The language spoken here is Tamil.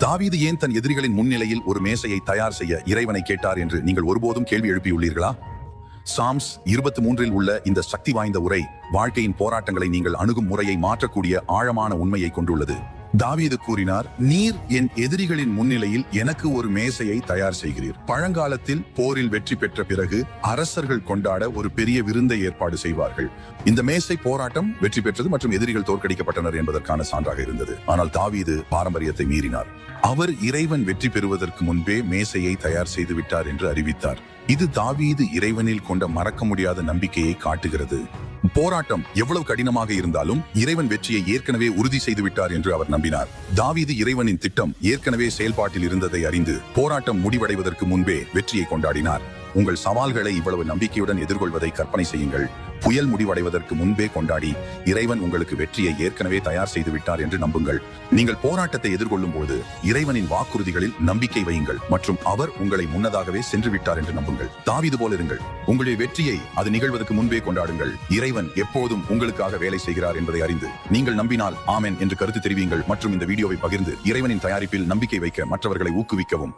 தாவீது ஏன் தன் எதிரிகளின் முன்னிலையில் ஒரு மேசையை தயார் செய்ய இறைவனை கேட்டார் என்று நீங்கள் ஒருபோதும் கேள்வி எழுப்பியுள்ளீர்களா? சாம்ஸ் 23 உள்ள இந்த சக்தி வாய்ந்த உரை வாழ்க்கையின் போராட்டங்களை நீங்கள் அணுகும் முறையை மாற்றக்கூடிய ஆழமான உண்மையை கொண்டுள்ளது. தாவீது கூறினார், நீர் என் எதிரிகளின் முன்னிலையில் எனக்கு ஒரு மேசையை தயார் செய்கிறீர். பழங்காலத்தில் போரில் வெற்றி பெற்ற பிறகு அரசர்கள் கொண்டாட ஒரு பெரிய விருந்தை ஏற்பாடு செய்வார்கள். இந்த மேசை போராட்டம் வெற்றி பெற்றது மற்றும் எதிரிகள் தோற்கடிக்கப்பட்டனர் என்பதற்கான சான்றாக இருந்தது. ஆனால் தாவீது பாரம்பரியத்தை மீறினார். அவர் இறைவன் வெற்றி பெறுவதற்கு முன்பே மேசையை தயார் செய்து விட்டார் என்று அறிவித்தார். இது தாவீது இறைவனில் கொண்ட மறக்க முடியாத நம்பிக்கையை காட்டுகிறது. போராட்டம் எவ்வளவு கடினமாக இருந்தாலும் இறைவன் வெற்றியை ஏற்கனவே உறுதி செய்து விட்டார் என்று அவர் நம்பினார். தாவீது இறைவனின் திட்டம் ஏற்கனவே செயல்பாட்டில் இருந்ததை அறிந்து போராட்டம் முடிவடைவதற்கு முன்பே வெற்றியை கொண்டாடினார். உங்கள் சவால்களை இவ்வளவு நம்பிக்கையுடன் எதிர்கொள்வதை கற்பனை செய்யுங்கள். புயல் முடிவடைவதற்கு முன்பே கொண்டாடி இறைவன் உங்களுக்கு வெற்றியை ஏற்கனவே தயார் செய்து விட்டார் என்று நம்புங்கள். நீங்கள் போராட்டத்தை எதிர்கொள்ளும் போது இறைவனின் வாக்குறுதிகளில் நம்பிக்கை வையுங்கள் மற்றும் அவர் உங்களை முன்னதாகவே சென்று விட்டார் என்று நம்புங்கள். தாவீது போல இருங்கள். உங்களுடைய வெற்றியை அது நிகழ்வதற்கு முன்பே கொண்டாடுங்கள். இறைவன் எப்போதும் உங்களுக்காக வேலை செய்கிறார் என்பதை அறிந்து நீங்கள் நம்பினால் ஆமென் என்று கருத்து தெரிவியுங்கள் மற்றும் இந்த வீடியோவை பகிர்ந்து இறைவனின் தயாரிப்பில் நம்பிக்கை வைக்க மற்றவர்களை ஊக்குவிக்கவும்.